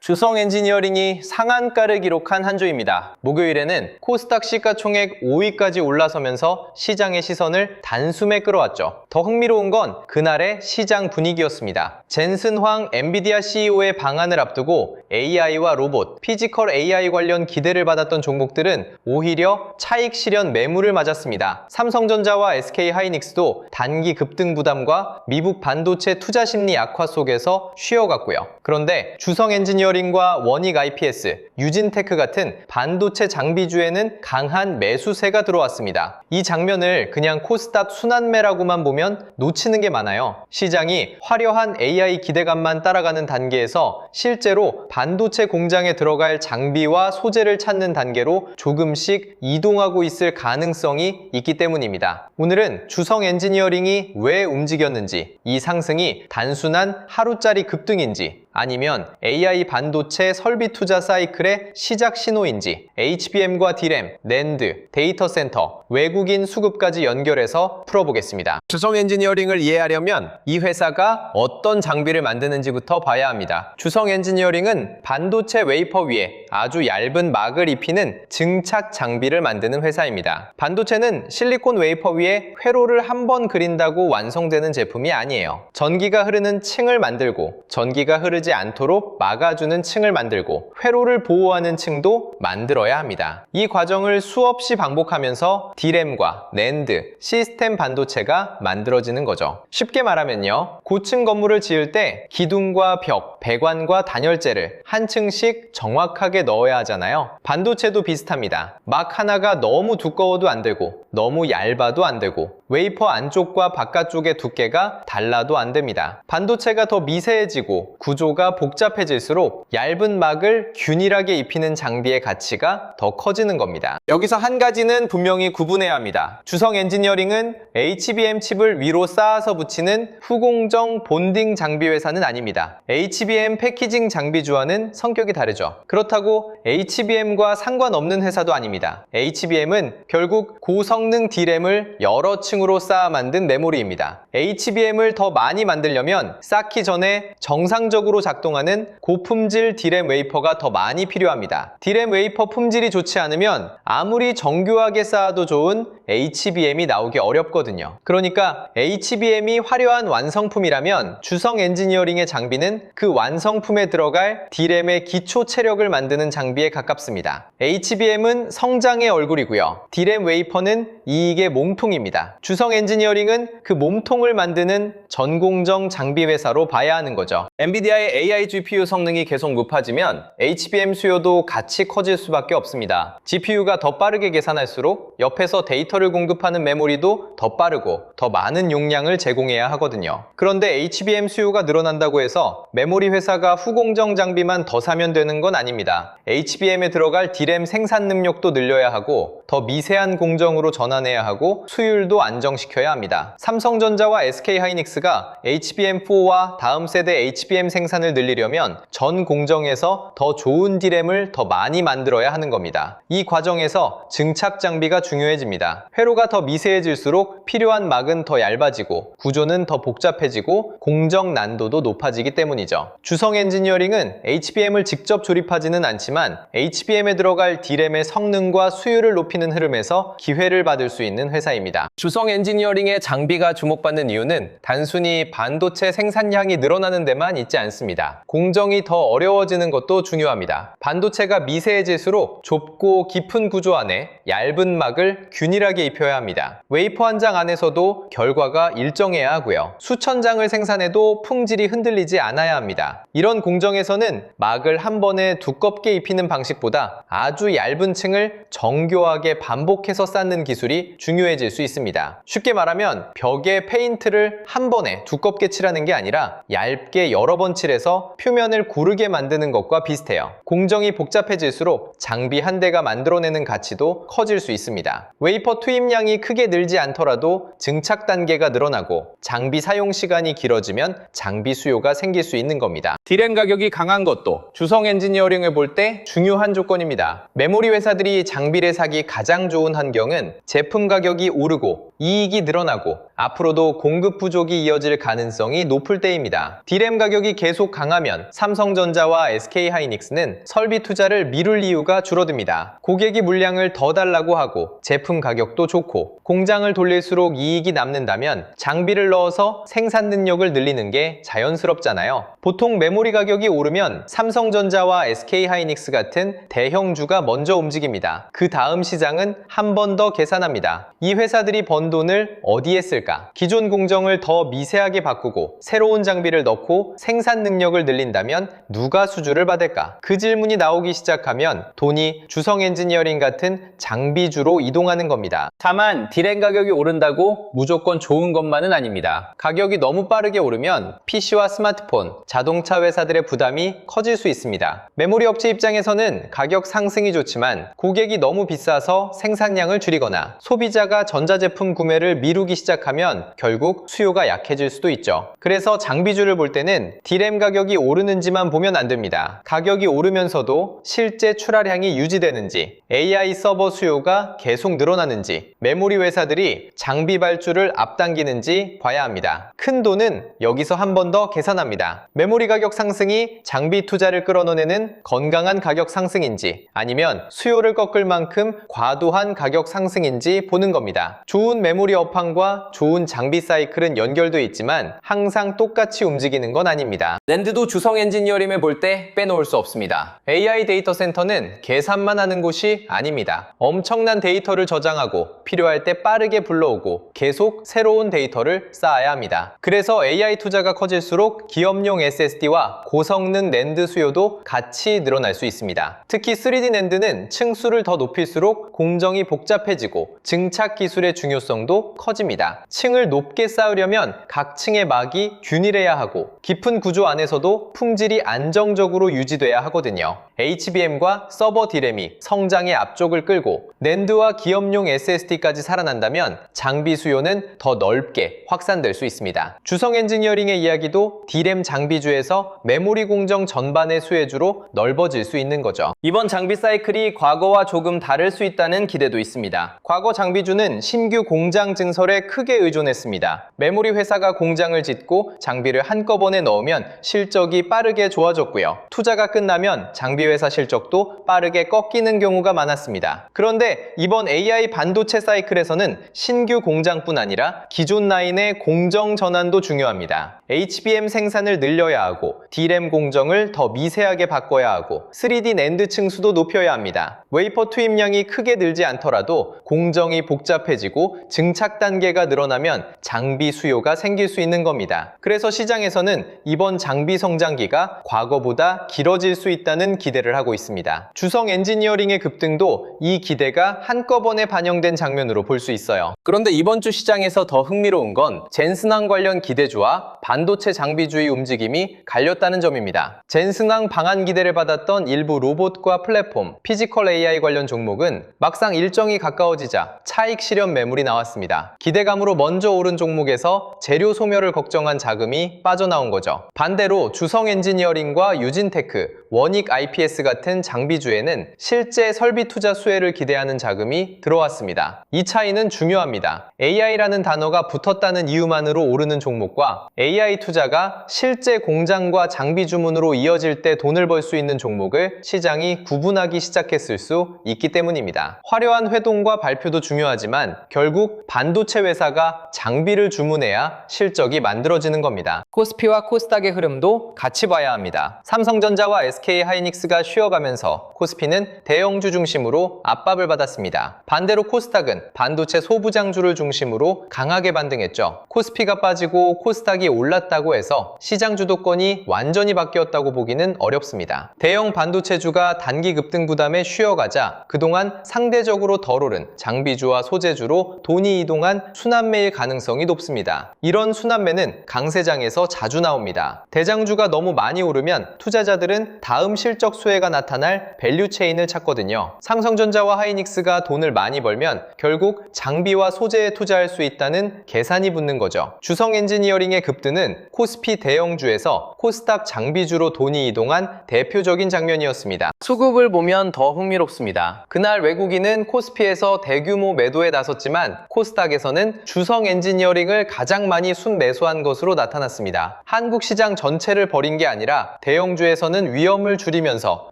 주성 엔지니어링이 상한가를 기록한 한 주입니다. 목요일에는 코스닥 시가총액 5위까지 올라서면서 시장의 시선을 단숨에 끌어왔죠. 더 흥미로운 건 그날의 시장 분위기였습니다. 젠슨 황 엔비디아 CEO의 방한을 앞두고 AI와 로봇, 피지컬 AI 관련 기대를 받았던 종목들은 오히려 차익 실현 매물을 맞았습니다. 삼성전자와 SK하이닉스도 단기 급등 부담과 미국 반도체 투자 심리 악화 속에서 쉬어갔고요. 그런데 주성 엔지니어링과 원익 IPS, 유진테크 같은 반도체 장비주에는 강한 매수세가 들어왔습니다. 이 장면을 그냥 코스닥 순환매라고만 보면 놓치는 게 많아요. 시장이 화려한 AI 기대감만 따라가는 단계에서 실제로 반도체 공장에 들어갈 장비와 소재를 찾는 단계로 조금씩 이동하고 있을 가능성이 있기 때문입니다. 오늘은 주성 엔지니어링이 왜 움직였는지, 이 상승이 단순한 하루짜리 급등인지, 아니면 AI 반도체 설비 투자 사이클의 시작 신호인지, HBM과 D램, 낸드, 데이터 센터, 외국인 수급까지 연결해서 풀어보겠습니다. 주성 엔지니어링을 이해하려면 이 회사가 어떤 장비를 만드는지부터 봐야 합니다. 주성 엔지니어링은 반도체 웨이퍼 위에 아주 얇은 막을 입히는 증착 장비를 만드는 회사입니다. 반도체는 실리콘 웨이퍼 위에 회로를 한 번 그린다고 완성되는 제품이 아니에요. 전기가 흐르는 층을 만들고 전기가 흐르지 않도록 막아주는 층을 만들고 회로를 보호하는 층도 만들어야 합니다. 이 과정을 수없이 반복하면서 D램과 낸드, 시스템 반도체가 만들어지는 거죠. 쉽게 말하면요, 고층 건물을 지을 때 기둥과 벽, 배관과 단열재를 한 층씩 정확하게 넣어야 하잖아요. 반도체도 비슷합니다. 막 하나가 너무 두꺼워도 안 되고 너무 얇아도 안 되고 웨이퍼 안쪽과 바깥쪽의 두께가 달라도 안 됩니다. 반도체가 더 미세해지고 구조가 복잡해질수록 얇은 막을 균일하게 입히는 장비의 가치가 더 커지는 겁니다. 여기서 한 가지는 분명히 구분해야 합니다. 주성 엔지니어링은 HBM 칩을 위로 쌓아서 붙이는 후공정 본딩 장비 회사는 아닙니다. HBM 패키징 장비주와는 성격이 다르죠. 그렇다고 HBM과 상관없는 회사도 아닙니다. HBM은 결국 고성능 D램을 여러 층으로 쌓아 만든 메모리입니다. HBM을 더 많이 만들려면 쌓기 전에 정상적으로 작동하는 고품질 D램 웨이퍼가 더 많이 필요합니다. D램 웨이퍼 품질이 좋지 않으면 아무리 정교하게 쌓아도 좋은 HBM이 나오기 어렵거든요. 그러니까 HBM이 화려한 완성품이라면 주성 엔지니어링의 장비는 그 완성품에 들어갈 D램의 기초 체력을 만드는 장비에 가깝습니다. HBM은 성장의 얼굴이고요. D램 웨이퍼는 이익의 몸통입니다. 주성 엔지니어링은 그 몸통을 만드는 전공정 장비 회사로 봐야 하는 거죠. 엔비디아의 AI GPU 성능이 계속 높아지면 HBM 수요도 같이 커질 수밖에 없습니다. GPU가 더 빠르게 계산할수록 옆에서 데이터를 공급하는 메모리도 더 빠르고 더 많은 용량을 제공해야 하거든요. 그런데 HBM 수요가 늘어난다고 해서 메모리 회사가 후공정 장비만 더 사면 되는 건 아닙니다. HBM에 들어갈 D램 생산 능력도 늘려야 하고 더 미세한 공정으로 전환해야 하고 수율도 안정시켜야 합니다. 삼성전자와 SK하이닉스가 HBM4와 다음 세대 HBM 생산을 늘리려면 전 공정에서 더 좋은 D램을 더 많이 만들어야 하는 겁니다. 이 과정에서 증착 장비가 중요해집니다. 회로가 더 미세해질수록 필요한 막은 더 얇아지고 구조는 더 복잡해지고 공정 난도도 높아지기 때문이죠. 주성 엔지니어링은 HBM을 직접 조립하지는 않지만 HBM에 들어갈 D램의 성능과 수율을 높이는 흐름에서 기회를 받을 수 있는 회사입니다. 주성 엔지니어링의 장비가 주목받는 이유는 단순히 반도체 생산량이 늘어나는 데만 있지 않습니다. 공정이 더 어려워지는 것도 중요합니다. 반도체가 미세해질수록 좁고 깊은 구조 안에 얇은 막을 균일하게 입혀야 합니다. 웨이퍼 한 장 안에서도 결과가 일정해야 하고요. 수천 장을 생산해도 품질이 흔들리지 않아야 합니다. 이런 공정에서는 막을 한 번에 두껍게 입히는 방식보다 아주 얇은 층을 정교하게 반복해서 쌓는 기술이 중요해질 수 있습니다. 쉽게 말하면 벽에 페인트를 한 번에 두껍게 칠하는 게 아니라 얇게 여러 번 칠해서 표면을 고르게 만드는 것과 비슷해요. 공정이 복잡해질수록 장비 한 대가 만들어내는 가치도 커질 수 있습니다. 웨이퍼 투입량이 크게 늘지 않더라도 증착 단계가 늘어나고 장비 사용 시간이 길어지면 장비 수요가 생길 수 있는 겁니다. D램 가격이 강한 것도 주성 엔지니어링을 볼 때 중요한 조건입니다. 메모리 회사들이 장비를 사기 가장 좋은 환경은 제품 가격이 오르고 이익이 늘어나고 앞으로도 공급 부족이 이어질 가능성이 높을 때입니다. D램 가격이 계속 강하면 삼성전자와 SK하이닉스는 설비 투자를 미룰 이유가 줄어듭니다. 고객이 물량을 더 달라고 하고 제품 가격도 좋고 공장을 돌릴수록 이익이 남는다면 장비를 넣어서 생산 능력을 늘리는 게 자연스럽잖아요. 보통 메모리 가격이 오르면 삼성전자와 SK하이닉스 같은 대형주가 먼저 움직입니다. 그 다음 시장은 한 번 더 계산합니다. 이 회사들이 번 돈을 어디에 쓸까? 기존 공정을 더 미세하게 바꾸고 새로운 장비를 넣고 생산 능력을 늘린다면 누가 수주를 받을까? 그 질문이 나오기 시작하면 돈이 주성 엔지니어링 같은 장비주로 이동하는 겁니다. 다만 D램 가격이 오른다고 무조건 좋은 것만은 아닙니다. 가격이 너무 빠르게 오르면 PC와 스마트폰, 자동차 회사들의 부담이 커질 수 있습니다. 메모리 업체 입장에서는 가격 상승이 좋지만 고객이 너무 비싸서 생산량을 줄이거나 소비자가 전자제품 구매를 미루기 시작하면 결국 수요가 약해질 수도 있죠. 그래서 장비주를 볼 때는 D램 가격이 오르는지만 보면 안 됩니다. 가격이 오르면서도 실제 출하량이 유지되는지, AI 서버 수요가 계속 늘어나는지, 메모리 회사들이 장비 발주를 앞당기는지 봐야 합니다. 큰 돈은 여기서 한 번 더 계산합니다. 메모리 가격 상승이 장비 투자를 끌어내는 건강한 가격 상승인지 아니면 수요를 꺾을 만큼 과도한 가격 상승인지 보는 겁니다. 좋은 메모리 업황과 좋은 장비 사이클은 연결돼 있지만 항상 똑같이 움직이는 건 아닙니다. 낸드도 주성 엔지니어링을 볼 때 빼놓을 수 없습니다. AI 데이터 센터는 계산만 하는 곳이 아닙니다. 엄청난 데이터를 저장하고 필요할 때 빠르게 불러오고 계속 새로운 데이터를 쌓아야 합니다. 그래서 AI 투자가 커질수록 기업용 SSD와 고성능 낸드 수요도 같이 늘어날 수 있습니다. 특히 3D 낸드는 층수를 더 높일수록 공정이 복잡해지고 증착 기술의 중요성도 커집니다. 층을 높게 쌓으려면 각 층의 막이 균일해야 하고 깊은 구조 안에서도 품질이 안정적으로 유지돼야 하거든요. HBM과 서버 D램이 성장의 앞쪽을 끌고 낸드와 기업용 SSD까지 살아난다면 장비 수요는 더 넓게 확산될 수 있습니다. 주성 엔지니어링의 이야기도 D램 장비주에서 메모리 공정 전반의 수혜주로 넓어질 수 있는 거죠. 이번 장비 사이클이 과거와 조금 다를 수 있다는 기대도 있습니다. 과거 장비주는 신규 공장 증설에 크게 의존했습니다. 메모리 회사가 공장을 짓고 장비를 한꺼번에 넣으면 실적이 빠르게 좋아졌고요. 투자가 끝나면 장비 회사 실적도 빠르게 꺾이는 경우가 많았습니다. 그런데 이번 AI 반도체 사이클에서는 신규 공장뿐 아니라 기존 라인의 공정 전환도 중요합니다. HBM 생산을 늘려야 하고 D램 공정을 더 미세하게 바꿔야 하고 3D 낸드 층수도 높여야 합니다. 웨이퍼 투입량이 크게 늘지 않더라도 공정이 복잡해지고 증착 단계가 늘어나면 장비 수요가 생길 수 있는 겁니다. 그래서 시장에서는 이번 장비 성장기가 과거보다 길어질 수 있다는 기대를 하고 있습니다. 주성 엔지니어링의 급등도 이 기대가 한꺼번에 반영된 장면으로 볼 수 있어요. 그런데 이번 주 시장에서 더 흥미로운 건 젠슨왕 관련 기대주와 반도체 장비주의 움직임이 갈렸다는 점입니다. 젠슨왕 방한 기대를 받았던 일부 로봇과 플랫폼, 피지컬 AI 관련 종목은 막상 일정이 가까워지자 차익 실현 매물이 나왔습니다. 기대감으로 먼저 오른 종목에서 재료 소멸을 걱정한 자금이 빠져나온 거죠. 반대로 주성 엔지니어링과 유진테크, 원익 IPS 같은 장비주에는 실제 설비 투자 수혜를 기대하는 자금이 들어왔습니다. 이 차이는 중요합니다. AI라는 단어가 붙었다는 이유만으로 오르는 종목과 AI 투자가 실제 공장과 장비 주문으로 이어질 때 돈을 벌 수 있는 종목을 시장이 구분하기 시작했을 수 있기 때문입니다. 화려한 회동과 발표도 중요하지만 결국 반도체 회사가 장비를 주문해야 실적이 만들어지는 겁니다. 코스피와 코스닥의 흐름도 같이 봐야 합니다. 삼성전자와 SK하이닉스가 쉬어가면서 코스피는 대형주 중심으로 압박을 받았습니다. 반대로 코스닥은 반도체 소부장주를 중심으로 강하게 반등했죠. 코스피가 빠지고 코스닥이 올랐다고 해서 시장 주도권이 완전히 바뀌었다고 보기는 어렵습니다. 대형 반도체주가 단기 급등 부담에 쉬어가자 그동안 상대적으로 덜 오른 장비주와 소재주로 돈이 이동한 순환매일 가능성이 높습니다. 이런 순환매는 강세장에서 자주 나옵니다. 대장주가 너무 많이 오르면 투자자들은 다음 실적 수혜가 나타날 밸류 체인을 찾거든요. 삼성전자와 하이닉스가 돈을 많이 벌면 결국 장비와 소재에 투자할 수 있다는 계산이 붙는 거죠. 주성 엔지니어링의 급등은 코스피 대형주에서 코스닥 장비주로 돈이 이동한 대표적인 장면이었습니다. 수급을 보면 더 흥미롭습니다. 그날 외국인은 코스피에서 대규모 매도에 나섰지만 코스닥에서는 주성 엔지니어링을 가장 많이 순매수한 것으로 나타났습니다. 한국 시장 전체를 버린 게 아니라 대형주에서는 위험을 줄이면서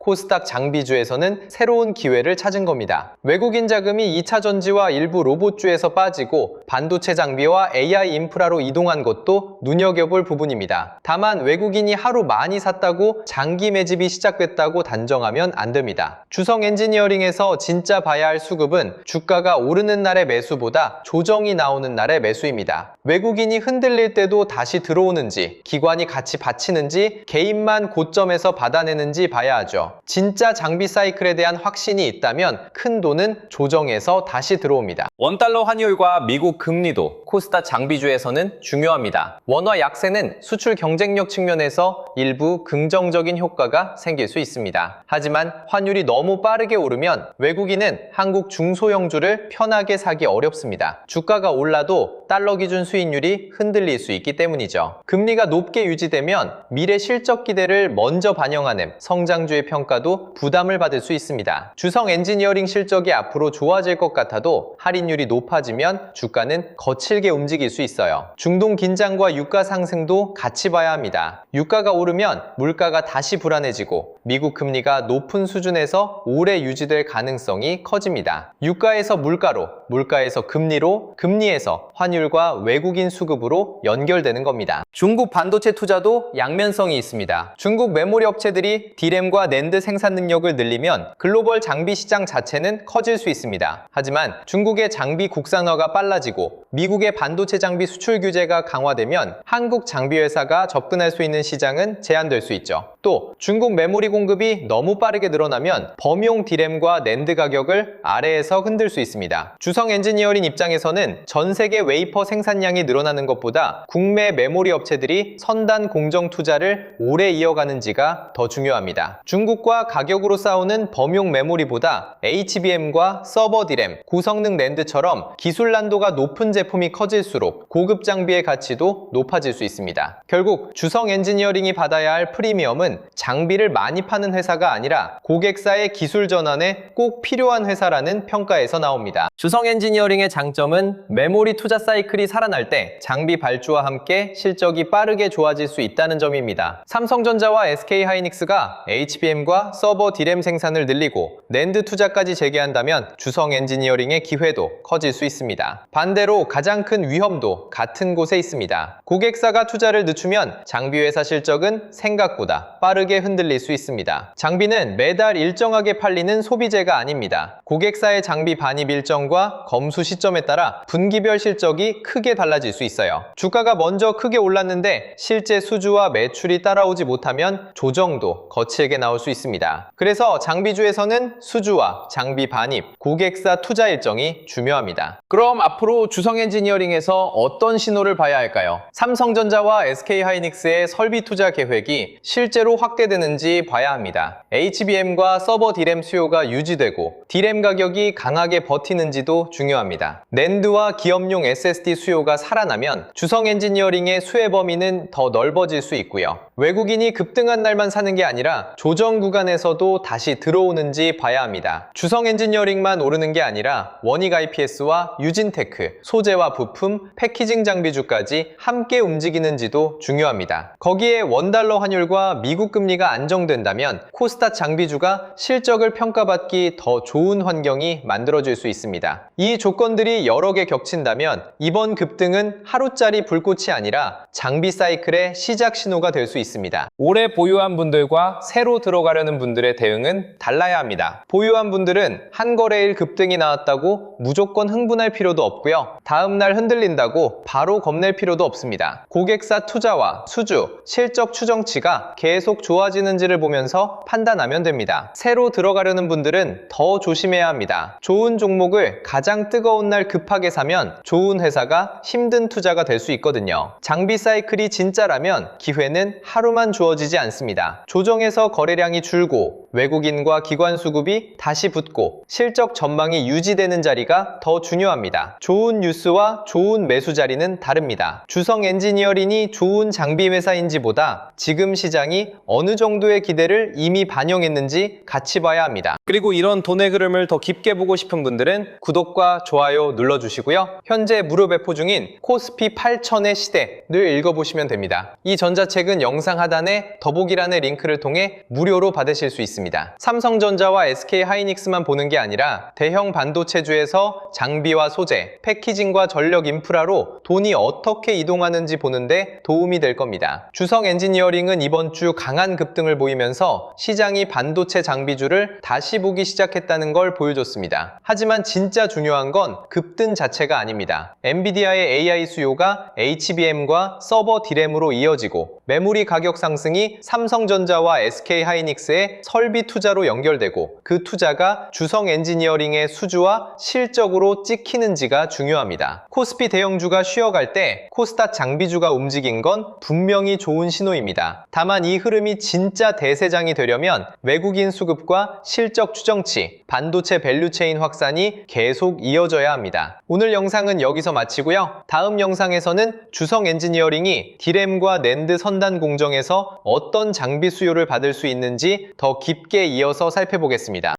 코스닥 장비주에서는 새로운 기회를 찾은 겁니다. 외국인 자금이 2차 전지와 일부 로봇주에서 빠지고 반도체 장비와 AI 인프라로 이동한 것도 눈여겨볼 부분입니다. 다만 외국인이 하루 많이 샀다고 장기 매집이 시작됐다고 단정하면 안 됩니다. 주성 엔지니어링에서 진짜 봐야 할 수급은 주가가 오르는 날의 매수보다 조정이 나오는 날의 매수입니다. 외국인이 흔들릴 때도 다시 들어오는지, 기관이 같이 받치는지, 개인만 고점에서 받아내는지 봐야 하죠. 진짜 장비 사이클에 대한 확신이 있다면 큰 돈은 조정에서 다시 들어옵니다. 원달러 환율과 미국 금리도 코스닥 장비주에서는 중요합니다. 원화 약세는 수출 경쟁력 측면에서 일부 긍정적인 효과가 생길 수 있습니다. 하지만 환율이 너무 빠르게 오르면 외국인은 한국 중소형주를 편하게 사기 어렵습니다. 주가가 올라도 달러 기준 수익률이 흔들릴 수 있기 때문이죠. 금리가 높게 유지되면 미래 실적 기대를 먼저 반영하는 성장주의 평가도 부담을 받을 수 있습니다. 주성 엔지니어링 실적이 앞으로 좋아질 것 같아도 할인율이 높아지면 주가는 거칠게 움직일 수 있어요. 중동 긴장과 유가 상승도 같이 봐야 합니다. 유가가 오르면 물가가 다시 불안해지고 미국 금리가 높은 수준에서 오래 유지될 가능성이 커집니다. 유가에서 물가로, 물가에서 금리로, 금리에서 환율과 외국인 수급으로 연결되는 겁니다. 중국 반도체 투자도 양면성이 있습니다. 중국 메모리 업체들이 D램과 낸드 생산 능력을 늘리면 글로벌 장비 시장 자체는 커질 수 있습니다. 하지만 중국의 장비 국산화가 빨라지고 미국의 반도체 장비 수출 규제가 강화되면 한국 장비 회사가 접근할 수 있는 시장은 제한될 수 있죠. 또 중국 메모리 공급이 너무 빠르게 늘어나면 범용 D램과 낸드 가격을 아래에서 흔들 수 있습니다. 주성 엔지니어링 입장에서는 전 세계 웨이퍼 생산량이 늘어나는 것보다 국내 메모리 업체들이 선단 공정 투자를 오래 이어가는지가 더 중요합니다. 중국과 가격으로 싸우는 범용 메모리보다 HBM과 서버 D램, 고성능 낸드처럼 기술 난도가 높은 제품이 커질수록 고급 장비의 가치도 높아질 수 있습니다. 결국 주성 엔지니어링이 받아야 할 프리미엄은 장비를 많이 파는 회사가 아니라 고객사의 기술 전환에 꼭 필요한 회사라는 평가에서 나옵니다. 주성 엔지니어링의 장점은 메모리 투자 사이클이 살아날 때 장비 발주와 함께 실적이 빠르게 좋아질 수 있다는 점입니다. 삼성전자와 SK하이닉스가 HBM과 서버 D램 생산을 늘리고 낸드 투자까지 재개한다면 주성 엔지니어링의 기회도 커질 수 있습니다. 반대로 가장 큰 위험도 같은 곳에 있습니다. 고객사가 투자를 늦추면 장비 회사 실적은 생각보다 빠르게 흔들릴 수 있습니다. 장비는 매달 일정하게 팔리는 소비재가 아닙니다. 고객사의 장비 반입 일정과 검수 시점에 따라 분기별 실적이 크게 달라질 수 있어요. 주가가 먼저 크게 올랐는데 실제 수주와 매출이 따라오지 못하면 조정도 거칠게 나올 수 있습니다. 그래서 장비주에서는 수주와 장비 반입, 고객사 투자 일정이 중요합니다. 그럼 앞으로 주성 엔지니어링에서 어떤 신호를 봐야 할까요? 삼성전자와 SK하이닉스의 설비 투자 계획이 실제로 확대되는지 봐야 합니다. HBM과 서버 D램 수요가 유지되고 D램 가격이 강하게 버티는지도 중요합니다. 낸드와 기업용 SSD 수요가 살아나면 주성 엔지니어링의 수혜 범위는 더 넓어질 수 있고요. 외국인이 급등한 날만 사는 게 아니라 조정 구간에서도 다시 들어오는지 봐야 합니다. 주성 엔지니어링만 오르는 게 아니라 원익 IPS와 유진테크, 소재와 부품, 패키징 장비주까지 함께 움직이는지도 중요합니다. 거기에 원달러 환율과 미국 금리가 안정된다면 코스닥 장비주가 실적을 평가받기 더 좋은 환경이 만들어질 수 있습니다. 이 조건들이 여러 개 겹친다면 이번 급등은 하루짜리 불꽃이 아니라 장비 사이클의 시작 신호가 될 수 있습니다. 오래 보유한 분들과 새로 들어가려는 분들의 대응은 달라야 합니다. 보유한 분들은 한 거래일 급등이 나왔다고 무조건 흥분할 필요도 없고요. 다음날 흔들린다고 바로 겁낼 필요도 없습니다. 고객사 투자와 수주, 실적 추정치가 계속 좋아지는지를 보면서 판단하면 됩니다. 새로 들어가려는 분들은 더 조심해야 합니다. 좋은 종목을 가장 뜨거운 날 급하게 사면 좋은 회사가 힘든 투자가 될 수 있거든요. 장비 사이클이 진짜라면 기회는 하루만 주어지지 않습니다. 조정에서 거래량이 줄고 외국인과 기관 수급이 다시 붙고 실적 전망이 유지되는 자리가 더 중요합니다. 좋은 뉴스와 좋은 매수 자리는 다릅니다. 주성 엔지니어링이 좋은 장비 회사인지보다 지금 시장이 어느 정도의 기대를 이미 반영했는지 같이 봐야 합니다. 그리고 이런 돈의 흐름을 더 깊게 보고 싶은 분들은 구독과 좋아요 눌러주시고요. 현재 무료 배포 중인 코스피 8000의 시대를 읽어보시면 됩니다. 이 전자책은 영상 하단에 더보기란의 링크를 통해 무료로 받으실 수 있습니다. 삼성전자와 SK하이닉스만 보는 게 아니라 대형 반도체주에서 장비와 소재, 패키징과 전력 인프라로 돈이 어떻게 이동하는지 보는데 도움이 될 겁니다. 주성 엔지니어링은 이번 주 강한 급등을 보이면서 시장이 반도체 장비주를 다시 보기 시작했다는 걸 보여줬습니다. 하지만 진짜 중요한 건 급등 자체가 아닙니다. 엔비디아의 AI 수요가 HBM과 서버 D램으로 이어지고 메모리 가격 상승이 삼성전자와 SK하이닉스의 설비 투자로 연결되고 그 투자가 주성 엔지니어링의 수주와 실적으로 찍히는지가 중요합니다. 코스피 대형주가 쉬어갈 때 코스닥 장비주가 움직인 건 분명히 좋은 신호입니다. 다만 이 흐름이 진짜 대세장이 되려면 외국인 수급과 실적 추정치, 반도체 밸류체인 확산이 계속 이어져야 합니다. 오늘 영상은 여기서 마치고요. 다음 영상에서는 주성 엔지니어링이 D램과 낸드 선단 공정에서 어떤 장비 수요를 받을 수 있는지 더 깊게 이어서 살펴보겠습니다.